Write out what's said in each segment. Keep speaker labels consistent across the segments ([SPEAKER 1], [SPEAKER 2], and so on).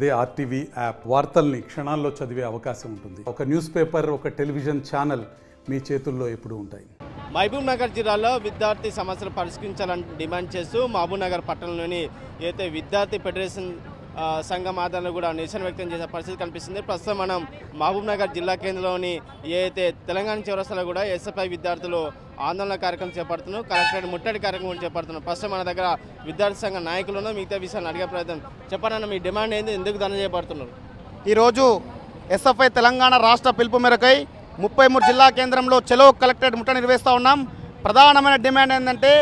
[SPEAKER 1] అదే RTV app వార్తల్ని క్షణాల్లో చదివే అవకాశం ఉంటుంది. ఒక న్యూస్ పేపర్, ఒక టెలివిజన్ ఛానల్ మీ చేతుల్లో ఎప్పుడూ ఉంటాయి.
[SPEAKER 2] మహబూబ్ నగర్ జిల్లాలో విద్యార్థి సమస్యలు పరిష్కరించాలని డిమాండ్ చేస్తూ మహబూబ్ నగర్ పట్టణంలోని ఏదైతే విద్యార్థి ఫెడరేషన్ సంఘం ఆధ్వర్యంలో కూడా నిరసన వ్యక్తం చేసే పరిస్థితి కనిపిస్తుంది. ప్రస్తుతం మనం మహబూబ్ నగర్ జిల్లా కేంద్రంలోని ఏదైతే తెలంగాణ చౌరస్తాలో కూడా ఎస్ఎఫ్ఐ విద్యార్థులు ఆందోళన కార్యక్రమం చేపడుతున్నారు, కలెక్టరేట్ ముట్టడి కార్యక్రమం చేపడుతున్నారు. ప్రస్తుతం మన దగ్గర విద్యార్థి సంఘ నాయకులను మిగతా విషయాలను అడిగే ప్రయత్నం చెప్పండి. మీ డిమాండ్ ఏంది, ఎందుకు ధర్నా చేపడుతున్నారు?
[SPEAKER 3] ఈరోజు ఎస్ఎఫ్ఐ తెలంగాణ రాష్ట్ర పిలుపు మేరకై 33 జిల్లా కేంద్రంలో చెలో కలెక్టరేట్ ముట్టడి నిర్వహిస్తూ ఉన్నాం. ప్రధానమైన డిమాండ్ ఏంటంటే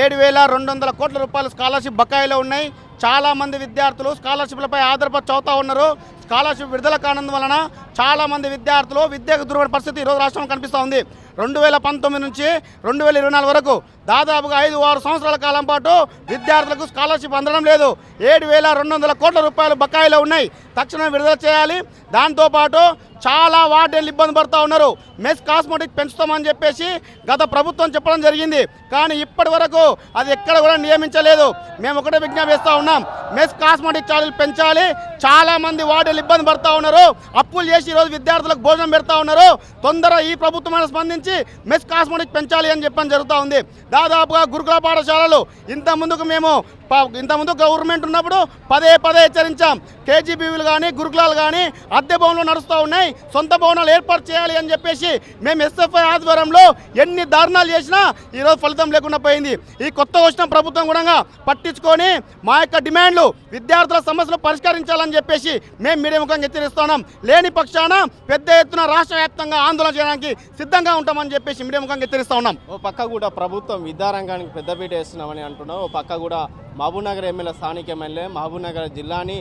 [SPEAKER 3] 7,200 కోట్ల రూపాయలు స్కాలర్షిప్ బకాయిలో ఉన్నాయి. చాలామంది విద్యార్థులు స్కాలర్షిప్లపై ఆధారపడి చదువుతూ ఉన్నారు. స్కాలర్షిప్ విడుదల కానందు వలన చాలామంది విద్యార్థులు విద్యకు దూరమైన పరిస్థితి ఈరోజు రాష్ట్రంలో కనిపిస్తూ ఉంది. 2019 నుంచి 2024 వరకు దాదాపుగా 5-6 సంవత్సరాల కాలం పాటు విద్యార్థులకు స్కాలర్షిప్ అందడం లేదు. 7,200 కోట్ల రూపాయలు బకాయిలో ఉన్నాయి. తక్షణమే విడుదల చేయాలి. దాంతోపాటు చాలా వార్డెన్లు ఇబ్బంది పడుతూ ఉన్నారు. మెస్ కాస్మెటిక్ పెంచుతామని చెప్పేసి గత ప్రభుత్వం చెప్పడం జరిగింది, కానీ ఇప్పటి వరకు అది ఎక్కడ కూడా నియమించలేదు. మేము ఒకటే విజ్ఞప్తి చేస్తూ ఉన్నాం, మెస్ కాస్మెటిక్ ఛార్జీలు పెంచాలి. చాలామంది వార్డెన్లు ఇబ్బంది పడుతూ ఉన్నారు. అప్పులు చేసి ఈరోజు విద్యార్థులకు భోజనం పెడతా ఉన్నారు. తొందర ఈ ప్రభుత్వమైన స్పందించి మెస్ కాస్మెటిక్ పెంచాలి అని చెప్పని జరుగుతూ ఉంది. దాదాపుగా గురుకుల పాఠశాలలు ఇంతకుముందు గవర్నమెంట్ ఉన్నప్పుడు పదే హెచ్చరించాం. కేజీబీవీలు కానీ గురుకులాలు కానీ అద్దె భవనాలు నడుస్తూ ఉన్నాయి. సొంత భవనాలు ఏర్పాటు చేయాలి అని చెప్పేసి మేము ఎస్ఎఫ్ఐ ఆధ్వర్యంలో ఎన్ని ధారణాలు చేసినా ఈరోజు ఫలితం లేకుండా పోయింది. ఈ కొత్త వచ్చిన ప్రభుత్వం కూడా పట్టించుకొని మా యొక్క డిమాండ్లు, విద్యార్థుల సమస్యలు పరిష్కరించాలని చెప్పేసి మేము మీడియా ముఖంగా హెచ్చరిస్తున్నాం. లేని పక్షాన పెద్ద ఎత్తున రాష్ట్ర వ్యాప్తంగా ఆందోళన చేయడానికి సిద్ధంగా ఉంటామని చెప్పేసి మీడియా ముఖంగా హెచ్చరిస్తూ ఉన్నాం.
[SPEAKER 2] ఓ పక్క కూడా ప్రభుత్వం విద్యారంగానికి పెద్దపీట వేస్తున్నామని అంటున్నాం. ఓ పక్క కూడా మహబూబ్ నగర్ ఎమ్మెల్యే, స్థానిక ఎమ్మెల్యే మహబూబ్ నగర్ జిల్లాని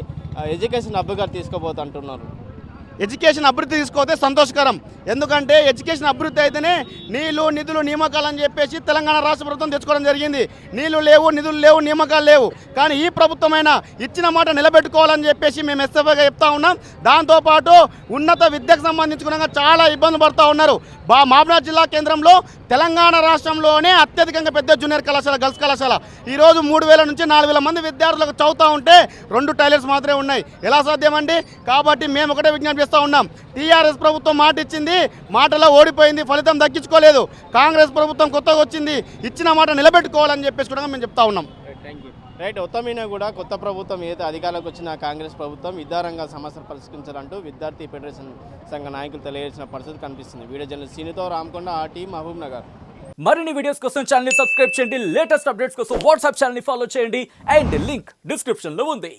[SPEAKER 2] ఎడ్యుకేషన్ హబ్గా తీసుకోబోతుంటున్నారు.
[SPEAKER 3] ఎడ్యుకేషన్ అభివృద్ధి తీసుకోతే సంతోషకరం. ఎందుకంటే ఎడ్యుకేషన్ అభివృద్ధి అయితేనే నీళ్లు, నిధులు, నియామకాలు అని చెప్పేసి తెలంగాణ రాష్ట్ర ప్రభుత్వం తెచ్చుకోవడం జరిగింది. నీళ్లు లేవు, నిధులు లేవు, నియామకాలు లేవు. కానీ ఈ ప్రభుత్వమైనా ఇచ్చిన మాట నిలబెట్టుకోవాలని చెప్పేసి మేము ఎస్ఎఫ్ఐగా చెప్తా ఉన్నాం. దాంతోపాటు ఉన్నత విద్యకు సంబంధించుకున్న చాలా ఇబ్బంది పడుతూ ఉన్నారు. మహబూబ్నగర్ జిల్లా కేంద్రంలో తెలంగాణ రాష్ట్రంలోనే అత్యధికంగా పెద్ద జూనియర్ కళాశాల, గర్ల్స్ కళాశాల. ఈరోజు 3,000 నుంచి 4,000 మంది విద్యార్థులకు చదువుతూ ఉంటే 2 టాయిలెట్స్ మాత్రమే ఉన్నాయి. ఎలా సాధ్యమండి? కాబట్టి మేము ఒకటే విజ్ఞప్తి చేస్తూ ఉన్నాం, టీఆర్ఎస్ ప్రభుత్వం మాట ఇచ్చింది, మాటలో ఓడిపోయింది, ఫలితం దక్కించుకోలేదు. కాంగ్రెస్ ప్రభుత్వం కొత్తగా వచ్చింది, ఇచ్చిన మాట నిలబెట్టుకోవాలని చెప్పేసి కూడా మేము చెప్తా ఉన్నాం.
[SPEAKER 2] రైట్. ఉత్తమైన కూడా కొత్త ప్రభుత్వం ఏదైతే అధికారంలోకి వచ్చిన కాంగ్రెస్ ప్రభుత్వం విద్యారంగ సమస్యలు పరిష్కరించాలంటూ విద్యార్థి ఫెడరేషన్ సంఘ నాయకులు తెలియజేసిన పరిస్థితి కనిపిస్తుంది. వీడియో జర్నలిస్ట్ సీనితో రామకొండ, ఆర్టీ, మహబూబ్ నగర్.
[SPEAKER 4] మరిన్ని వీడియోస్ కోసం ఛానల్ ని సబ్స్క్రైబ్ చేయండి. లేటెస్ట్ అప్డేట్స్ కోసం వాట్సాప్ ఛానల్ ని ఫాలో చేయండి. అండ్ లింక్ డిస్క్రిప్షన్ లో ఉంది.